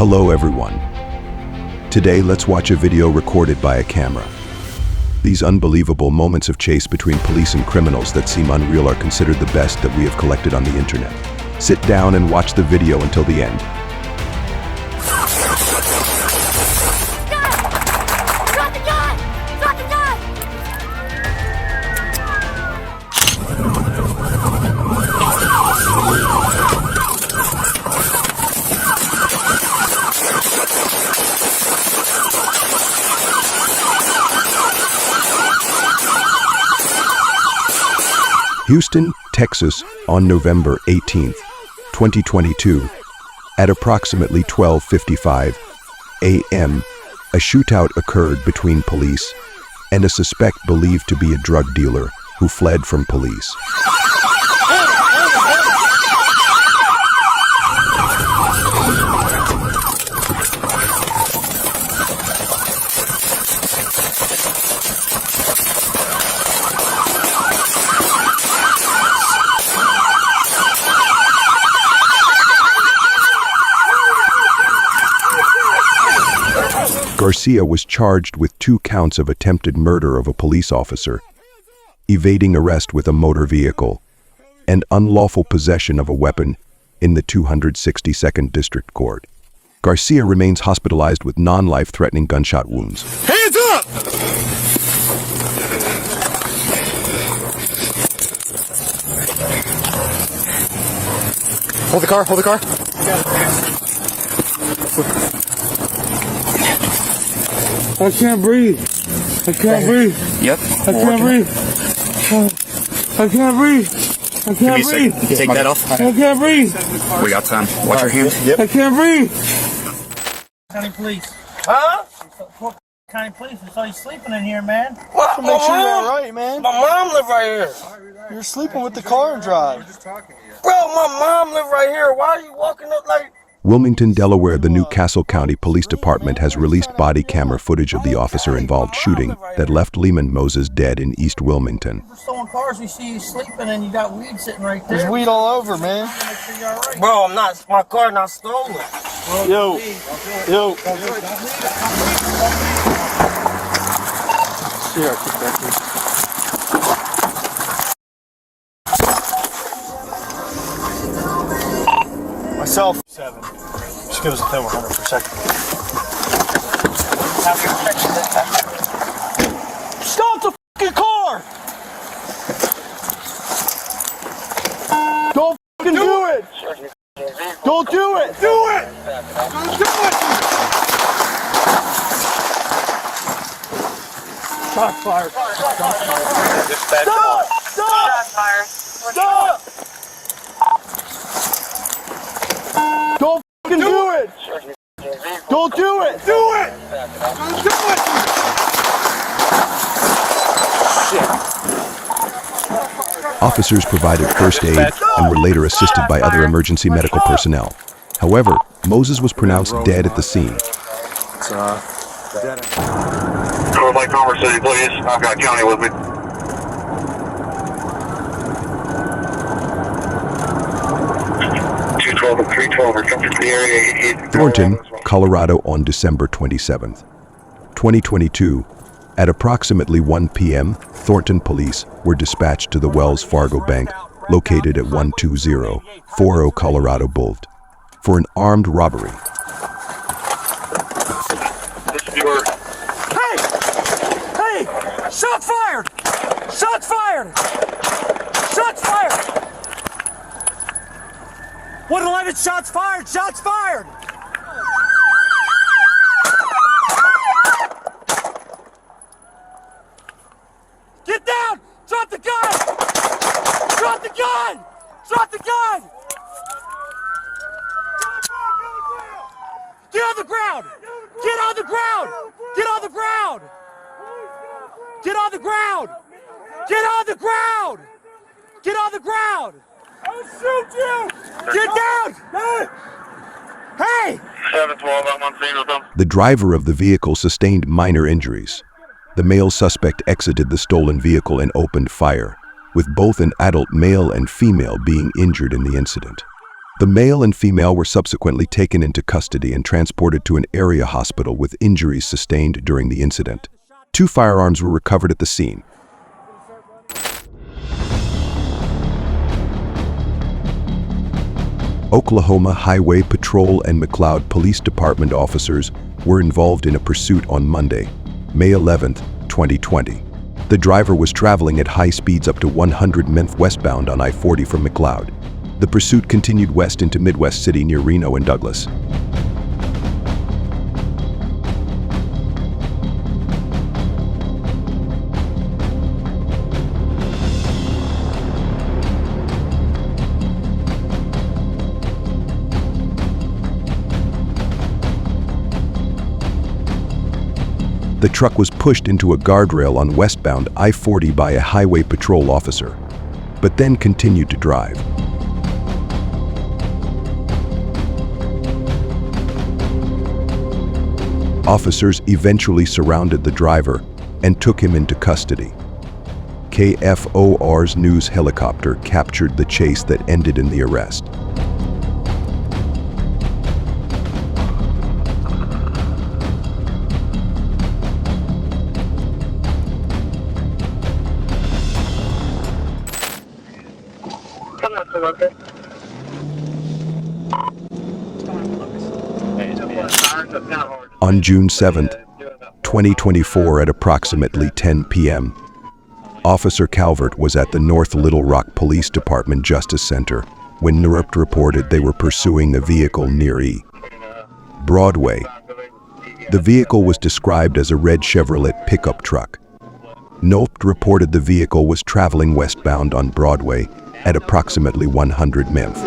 Hello everyone. Today let's watch a video recorded by a camera. These unbelievable moments of chase between police and criminals that seem unreal are considered the best that we have collected on the internet. Sit down and watch the video until the end. Drop the gun! Drop the gun! Houston, Texas, on November 18th, 2022, at approximately 12:55 a.m., a shootout occurred between police and a suspect believed to be a drug dealer who fled from police. Garcia was charged with 2 counts of attempted murder of a police officer, evading arrest with a motor vehicle, and unlawful possession of a weapon in the 262nd District Court. Garcia remains hospitalized with non-life-threatening gunshot wounds. Hands up! Hold the car, hold the car. I can't breathe. I can't breathe. Yep. I can't breathe. I can't breathe. I can't breathe. Take that off. I can't breathe. We got time. Watch your hands. I can't breathe. County Police. Huh? County Police, I saw you sleeping in here, man. What? To make sure you're all right, man. My mom live right here. You're sleeping with the car and drive. Bro, my mom live right here. Why are you walking up like... Wilmington, Delaware, the New Castle County Police Department has released body camera footage of the officer-involved shooting that left Leeman Moses dead in East Wilmington. We're stolen cars, we see you sleeping and you got weed sitting right there. There's weed all over, man. Make sure you're all right. Bro, I'm not... My car not stolen. Yo. Yo. Here, keep that here. Myself. 7. Just give us a thing 100 per second. Stop the fucking car! Don't fucking do it! Don't do it! Do it! Don't do it! Shot fired. Stop! Stop! Stop! Don't fucking do it! Don't do it! Do it! Don't do it! Officers provided first aid and were later assisted by other emergency medical personnel. However, Moses was pronounced dead at the scene. Go by Commerce City, please. I've got county with me. And 312 are coming to the area. Thornton, Colorado, on December 27th, 2022, at approximately 1 p.m., Thornton police were dispatched to the Wells Fargo Bank, located at 12040 Colorado Boulevard, for an armed robbery. This is your... Hey! Hey! Shots fired! Shots fired! Shots fired! 111 shots fired! Shots fired! Get down! Drop the gun! Drop the gun! Drop the gun! Get on the ground! Get on the ground! Get on the ground! Get on the ground! Get on the ground! Get on the ground! I'll shoot you! Get down! Hey! 712, I'm on scene with them. The driver of the vehicle sustained minor injuries. The male suspect exited the stolen vehicle and opened fire, with both an adult male and female being injured in the incident. The male and female were subsequently taken into custody and transported to an area hospital with injuries sustained during the incident. 2 firearms were recovered at the scene. Oklahoma Highway Patrol and McLeod Police Department officers were involved in a pursuit on Monday, May 11, 2020. The driver was traveling at high speeds up to 100 mph westbound on I-40 from McLeod. The pursuit continued west into Midwest City near Reno and Douglas. The truck was pushed into a guardrail on westbound I-40 by a highway patrol officer, but then continued to drive. Officers eventually surrounded the driver and took him into custody. KFOR's news helicopter captured the chase that ended in the arrest. On June 7, 2024 at approximately 10 p.m., Officer Calvert was at the North Little Rock Police Department Justice Center when NRPD reported they were pursuing a vehicle near E. Broadway. The vehicle was described as a red Chevrolet pickup truck. NRPD reported the vehicle was traveling westbound on Broadway at approximately 100 mph.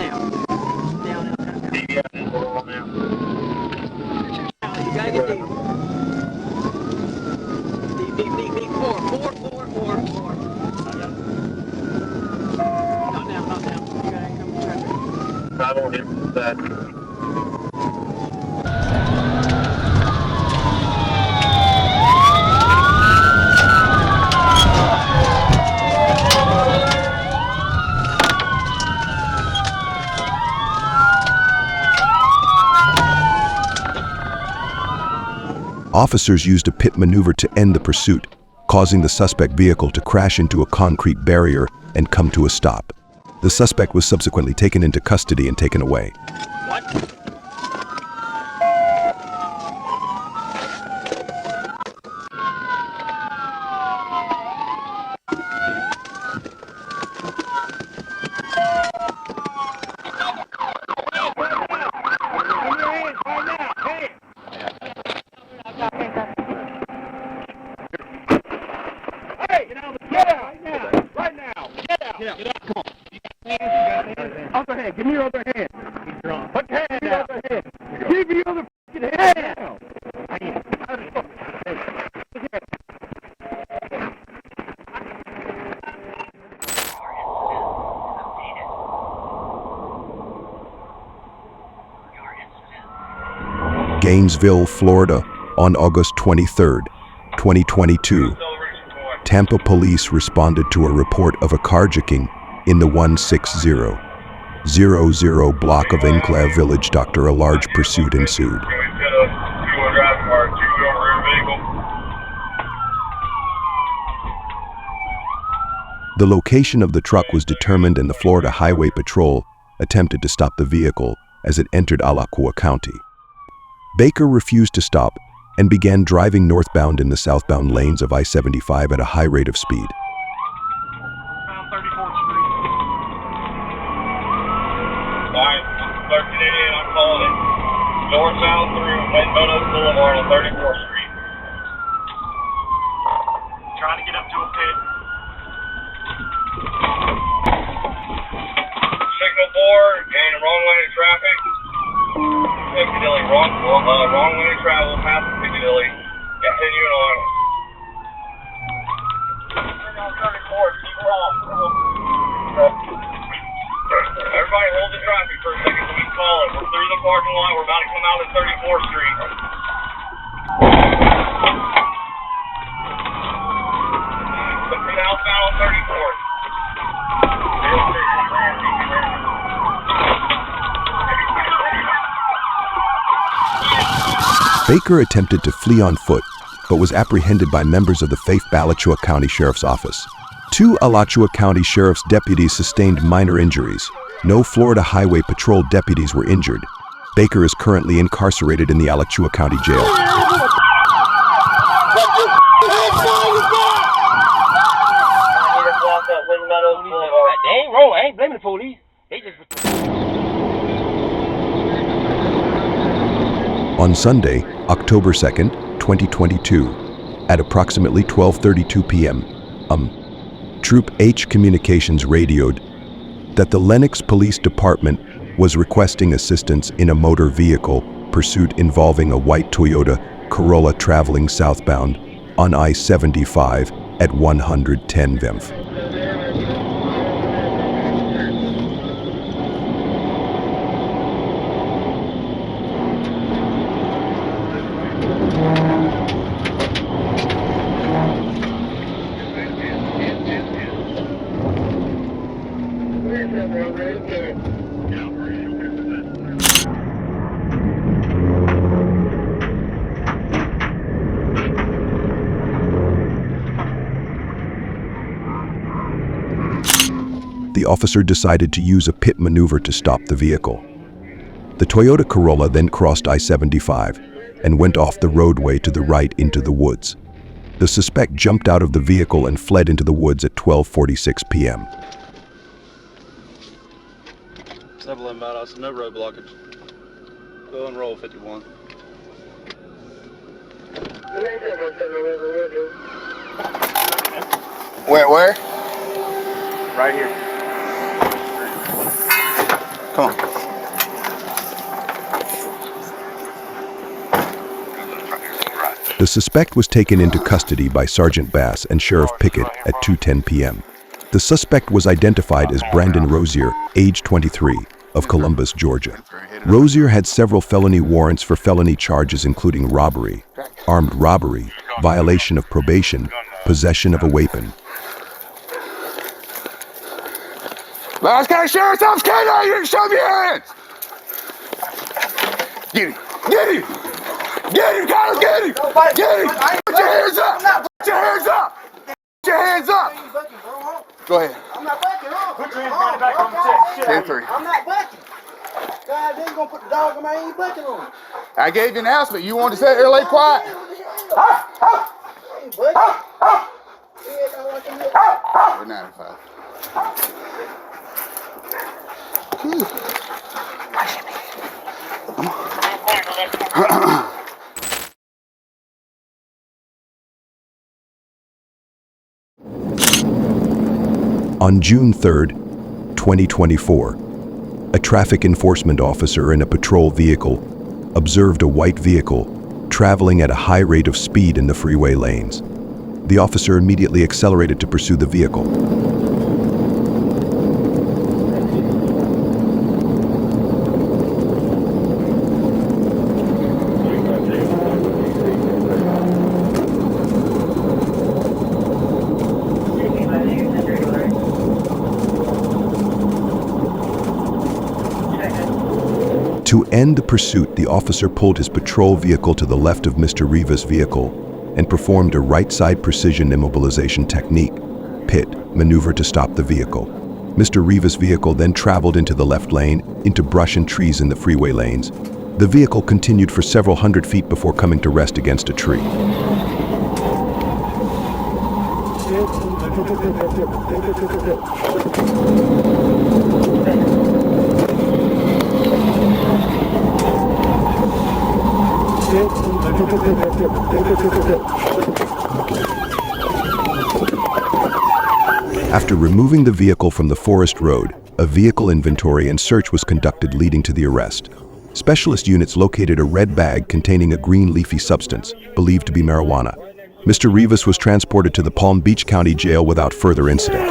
Officers used a pit maneuver to end the pursuit, causing the suspect vehicle to crash into a concrete barrier and come to a stop. The suspect was subsequently taken into custody and taken away. Other hand, give me your other hand. Put your hand down. Give me your other hand. Gainesville, Florida, on August 23, 2022. Tampa police responded to a report of a carjacking in the 16000 block of Enclave Village. A large pursuit ensued. The location of the truck was determined and the Florida Highway Patrol attempted to stop the vehicle as it entered Alachua County. Baker refused to stop and began driving northbound in the southbound lanes of I-75 at a high rate of speed. Northbound through Windmill Boulevard on 34th Street. Trying to get up to a pit. Signal 4, and wrong lane of traffic. Piccadilly, wrong lane of travel past Piccadilly. Continuing on. Turn on 34th, keep wrong. Everybody hold the traffic for a second so we can call it. We're through the parking lot. We're about to come out at 34th Street. Southbound on 34th. Baker attempted to flee on foot, but was apprehended by members of the Faith Alachua County Sheriff's Office. 2 Alachua County Sheriff's deputies sustained minor injuries. No Florida Highway Patrol deputies were injured. Baker is currently incarcerated in the Alachua County Jail. They ain't wrong. I ain't blaming the police. They just... On Sunday, October 2nd, 2022, at approximately 12:32 p.m., Troop H Communications radioed that the Lenox Police Department was requesting assistance in a motor vehicle pursuit involving a white Toyota Corolla traveling southbound on I-75 at 110 Vemph. The officer decided to use a pit maneuver to stop the vehicle. The Toyota Corolla then crossed I-75 and went off the roadway to the right into the woods. The suspect jumped out of the vehicle and fled into the woods at 12:46 p.m. Double inbound, no road blockage. Go and roll 51. Where? Right here. Come on. The suspect was taken into custody by Sergeant Bass and Sheriff Pickett at 2:10 p.m. The suspect was identified as Brandon Rozier, age 23, of Columbus, Georgia. Rozier had several felony warrants for felony charges including robbery, armed robbery, violation of probation, possession of a weapon. Last County Sheriff's Office, K9, you didn't show me your hands! Get him! Get him! Get him, Kyle! Get him! Get him! Put your hands up! Put your hands up! Put your hands up! Go ahead. I'm not bucking, huh? Put your hands behind the back on the chest. 10-3. I'm not bucking. God, they gonna put the dog in my ain't bucking on. I gave you an announcement. You wanted to sit there lay quiet. I ain't bucking. We're 95. On June 3rd, 2024, a traffic enforcement officer in a patrol vehicle observed a white vehicle traveling at a high rate of speed in the freeway lanes. The officer immediately accelerated to pursue the vehicle. To end the pursuit, the officer pulled his patrol vehicle to the left of Mr. Rivas' vehicle and performed a right-side precision immobilization technique, PIT, maneuver to stop the vehicle. Mr. Rivas' vehicle then traveled into the left lane, into brush and trees in the freeway lanes. The vehicle continued for several hundred feet before coming to rest against a tree. After removing the vehicle from the forest road, a vehicle inventory and search was conducted leading to the arrest. Specialist units located a red bag containing a green leafy substance, believed to be marijuana. Mr. Rivas was transported to the Palm Beach County Jail without further incident.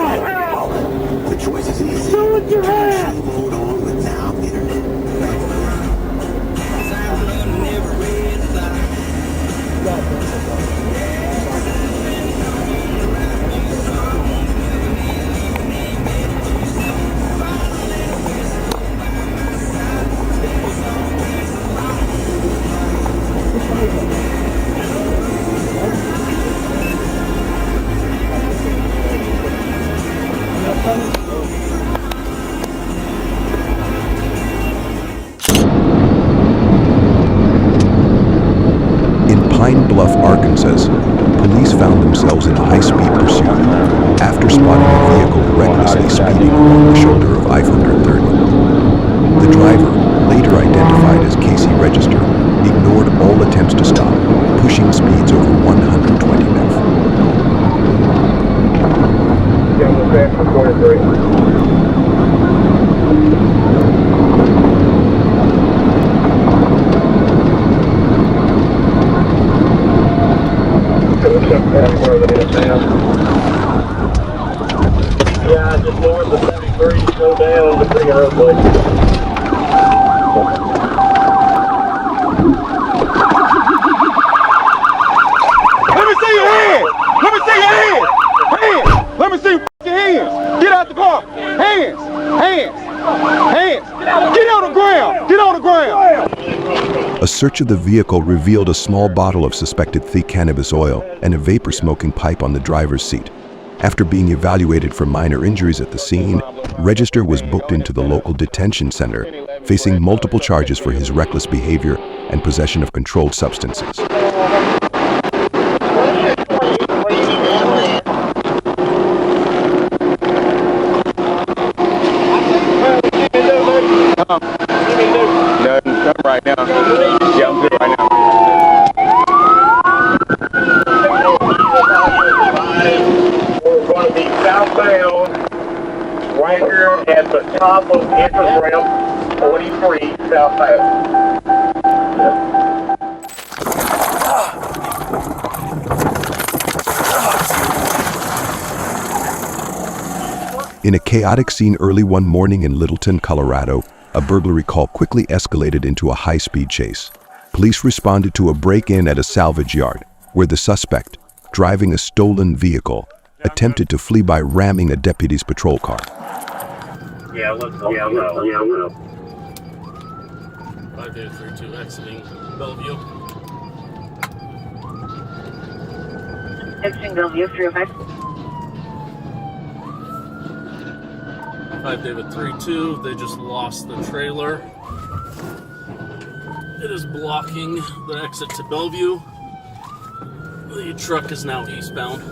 The choice is easy. Hold on without internet. Bluff, Arkansas, police found themselves in a high-speed pursuit after spotting a vehicle recklessly speeding along the shoulder of I-430. The driver, later identified as Casey Register, ignored all attempts to stop, pushing speeds over 120 mph. Yeah, just north of 73, slow down to bring it up, please. Let me see your hands! Let me see your hands! Hands! Let me see your hands! Get out the car! Hands! Hands! Hands! Get on the ground! Get on the ground! A search of the vehicle revealed a small bottle of suspected thick cannabis oil and a vapor smoking pipe on the driver's seat. After being evaluated for minor injuries at the scene, Register was booked into the local detention center, facing multiple charges for his reckless behavior and possession of controlled substances. Nothing right now. Yeah, I'm good right now. We're going to be southbound, right here at the top of entrance ramp 43, southbound. In a chaotic scene early one morning in Littleton, Colorado, a burglary call quickly escalated into a high-speed chase. Police responded to a break-in at a salvage yard, where the suspect, driving a stolen vehicle, attempted to flee by ramming a deputy's patrol car. Yeah, let's go. Yeah, well. 5832 exiting Bellevue. Exiting Bellevue, 305. 5 David 32, they just lost the trailer. It is blocking the exit to Bellevue. The truck is now eastbound.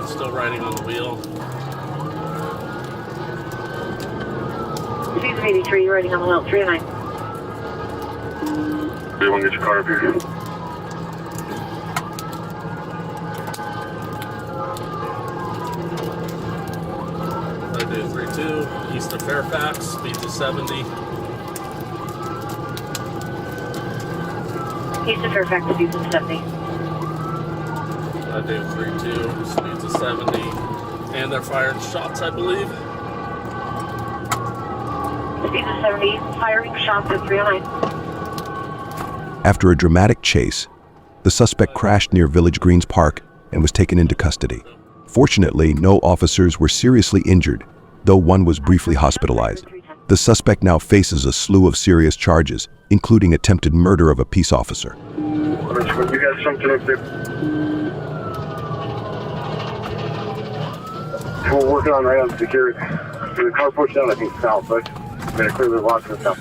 Still riding on the wheel. Season 83, riding on the wheel, 309. Do you want to get your car up here? Friday 32, east of Fairfax, speeds of 70. East of Fairfax, speeds of 70. Friday 32, speeds of 70. And they're firing shots, I believe. Speeds of 70, firing shots at 309. After a dramatic chase, the suspect crashed near Village Greens Park and was taken into custody. Fortunately, no officers were seriously injured, though one was briefly hospitalized. The suspect now faces a slew of serious charges, including attempted murder of a peace officer. You got something up there? We're working on right on security. The car pushed out, I think, south, but we're going to clear the lots of stuff.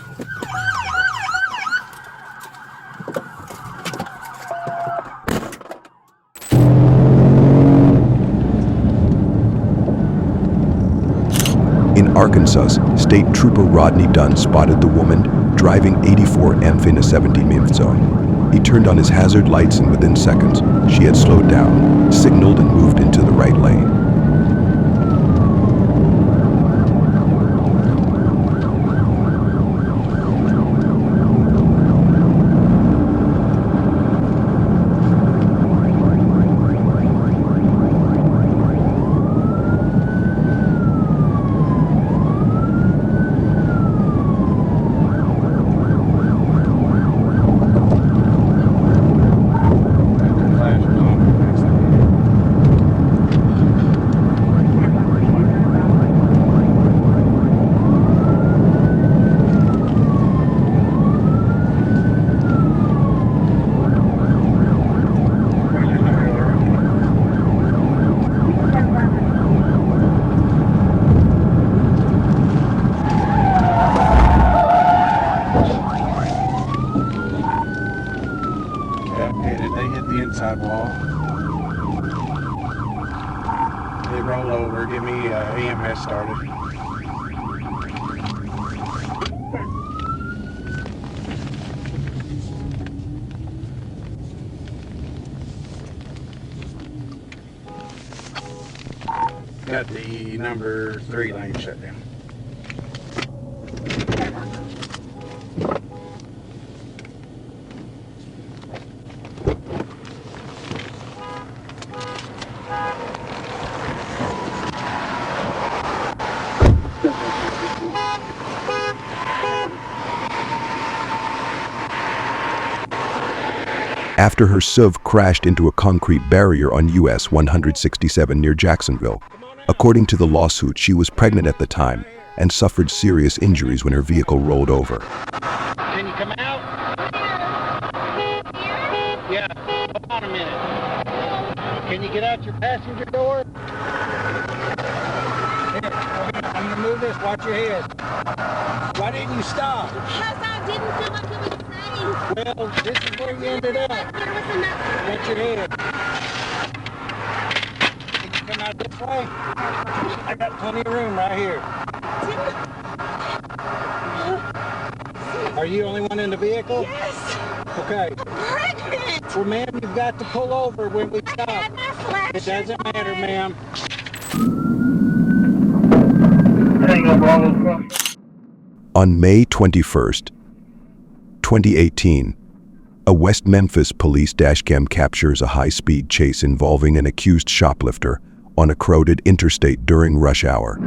In Arkansas, State Trooper Rodney Dunn spotted the woman driving 84 EMF in a 70-mph zone. He turned on his hazard lights and within seconds, she had slowed down, signaled and moved into the right lane. sidewalk. They roll over, get me EMS started. Got the number 3 lane shut down. After her SUV crashed into a concrete barrier on US 167 near Jacksonville. According to the lawsuit, she was pregnant at the time and suffered serious injuries when her vehicle rolled over. Can you come out? Yeah, hold on a minute. Can you get out your passenger door? Here, I'm gonna move this, watch your head. Why didn't you stop? Because I didn't feel like it was safe. Well, this is where you ended up. Watch your head. Can you come out this way? I got plenty of room right here. Are you the only one in the vehicle? Yes. Okay. I'm pregnant. Well, ma'am, you've got to pull over when we stop. I had my flash. It doesn't matter, ma'am. On May 21st, 2018, a West Memphis police dashcam captures a high-speed chase involving an accused shoplifter on a crowded interstate during rush hour.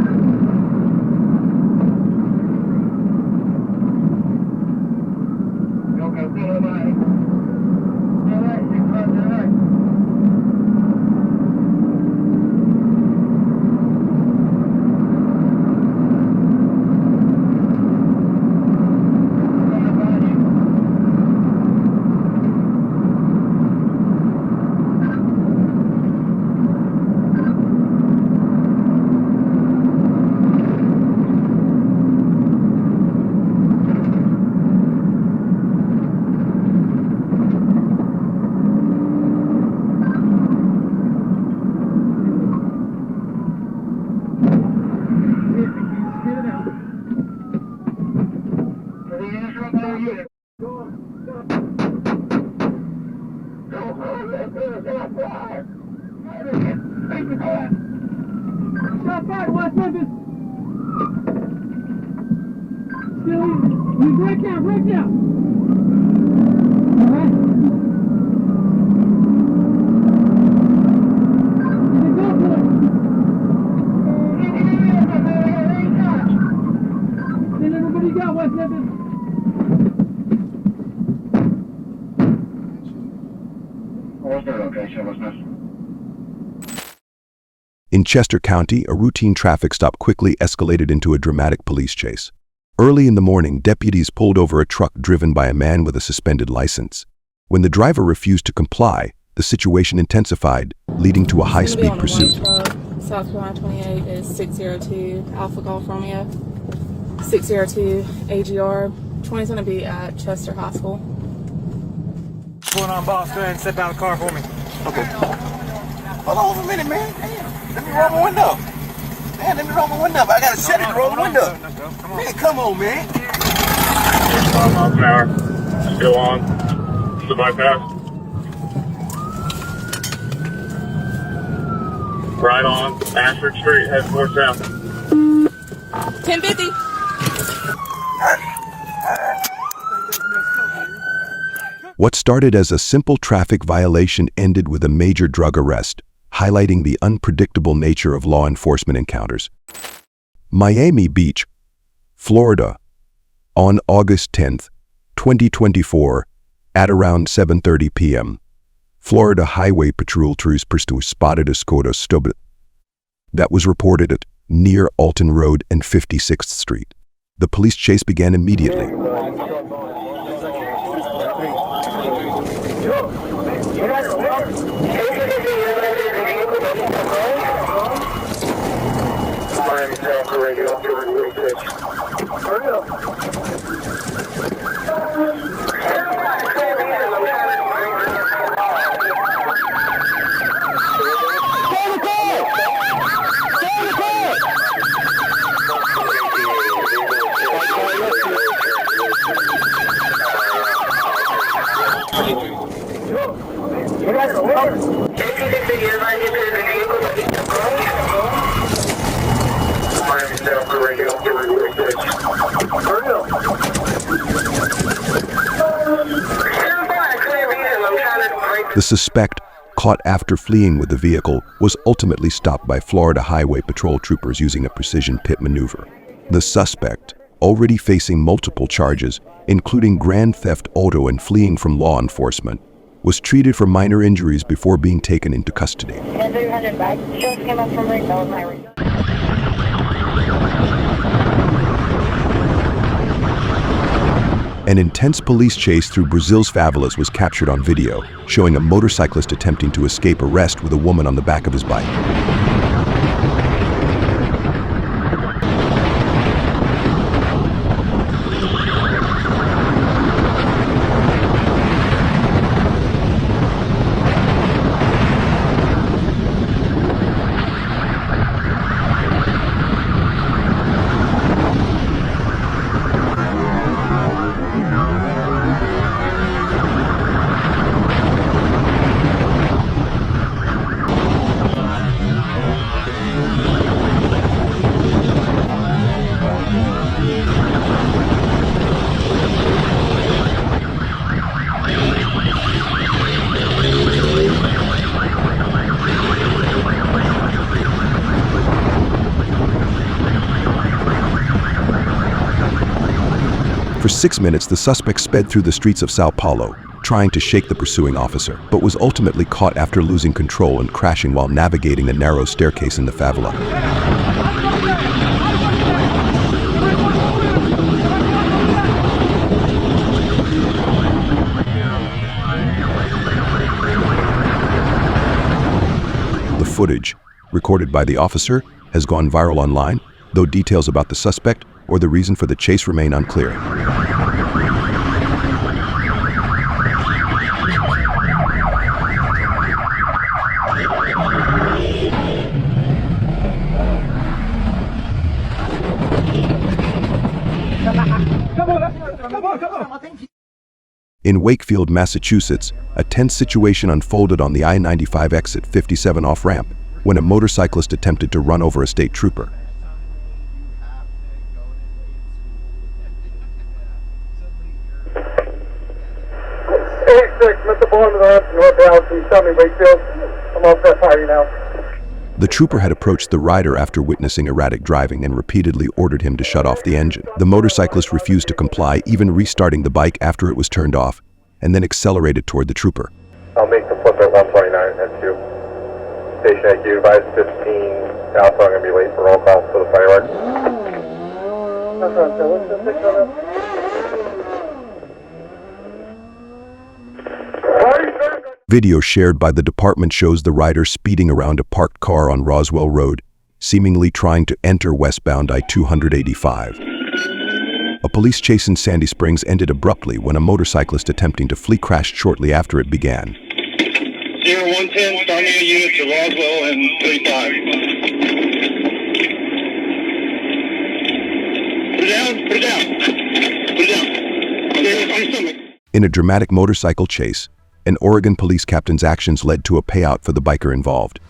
In Chester County, a routine traffic stop quickly escalated into a dramatic police chase. Early in the morning, deputies pulled over a truck driven by a man with a suspended license. When the driver refused to comply, the situation intensified, leading to a high-speed pursuit. South Carolina 28 is 602 Alpha Golf Romeo, 602 AGR. 20's going to be at Chester High School. What's going on, boss? Go ahead and set down the car for me. Okay. Hold on for a minute, man. Let me roll my window. Man, let me roll my window up. I gotta set it to roll the window. Man, come on, man. 5 miles an hour. Still on. The bypass. Right on Ashford Street, heading north south. 1050. What started as a simple traffic violation ended with a major drug arrest, highlighting the unpredictable nature of law enforcement encounters. Miami Beach, Florida, on August 10, 2024, at around 7:30 p.m. Florida Highway Patrol spotted a Skoda stub that was reported at near Alton Road and 56th Street. The police chase began immediately. The suspect, caught after fleeing with the vehicle, was ultimately stopped by Florida Highway Patrol troopers using a precision pit maneuver. The suspect, already facing multiple charges, including grand theft auto and fleeing from law enforcement, was treated for minor injuries before being taken into custody. 300 back. Just came up from Ringgold Highway. An intense police chase through Brazil's favelas was captured on video, showing a motorcyclist attempting to escape arrest with a woman on the back of his bike. For 6 minutes, the suspect sped through the streets of Sao Paulo, trying to shake the pursuing officer, but was ultimately caught after losing control and crashing while navigating a narrow staircase in the favela. The footage, recorded by the officer, has gone viral online, though details about the suspect or the reason for the chase remain unclear. In Wakefield, Massachusetts, a tense situation unfolded on the I-95 exit 57 off-ramp when a motorcyclist attempted to run over a state trooper. Mr. Bond of the ramp, northbound, please tell me Wakefield. I'm all set for you now. The trooper had approached the rider after witnessing erratic driving and repeatedly ordered him to shut off the engine. The motorcyclist refused to comply, even restarting the bike after it was turned off, and then accelerated toward the trooper. I'll make the flip at 129, that's you. Station IQ, advise 15 Alpha, I'm going to be late for roll call for the fireworks. That's right, so what's the 6 on this? Video shared by the department shows the rider speeding around a parked car on Roswell Road, seemingly trying to enter westbound I-285. A police chase in Sandy Springs ended abruptly when a motorcyclist attempting to flee crashed shortly after it began. 0110, starting a unit to Roswell and 35. Put it down, put it down. Put it down. Okay, on your stomach. In a dramatic motorcycle chase, an Oregon police captain's actions led to a payout for the biker involved.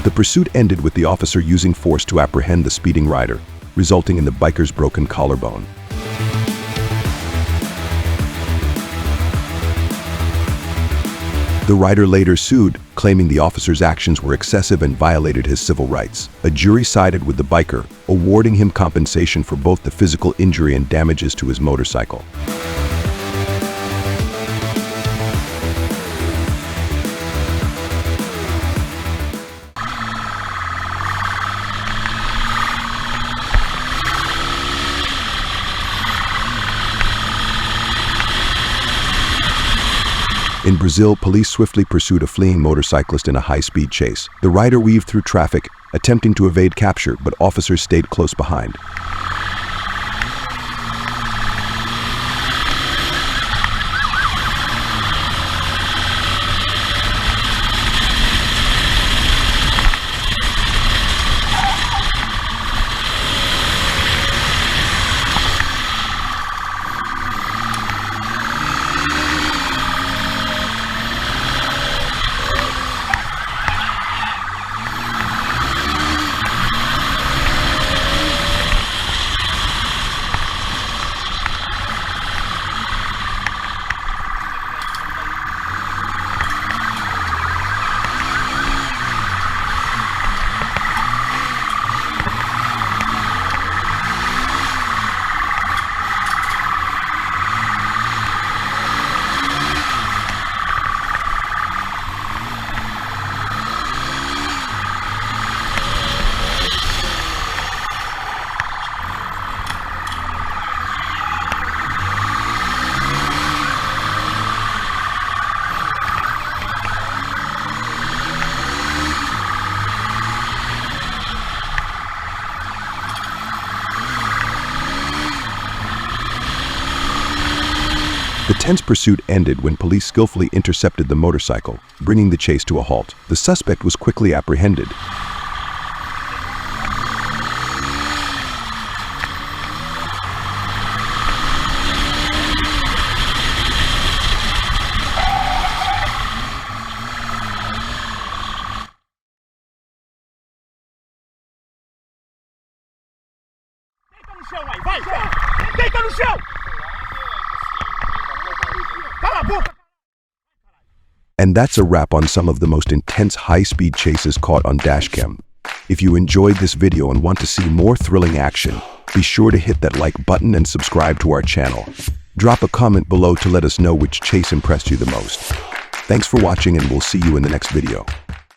The pursuit ended with the officer using force to apprehend the speeding rider, resulting in the biker's broken collarbone. The rider later sued, claiming the officer's actions were excessive and violated his civil rights. A jury sided with the biker, awarding him compensation for both the physical injury and damages to his motorcycle. In Brazil, police swiftly pursued a fleeing motorcyclist in a high-speed chase. The rider weaved through traffic, attempting to evade capture, but officers stayed close behind. The tense pursuit ended when police skillfully intercepted the motorcycle, bringing the chase to a halt. The suspect was quickly apprehended. Deita no chão! Cala a boca! And that's a wrap on some of the most intense high-speed chases caught on dashcam. If you enjoyed this video and want to see more thrilling action, be sure to hit that like button and subscribe to our channel. Drop a comment below to let us know which chase impressed you the most. Thanks for watching, and we'll see you in the next video.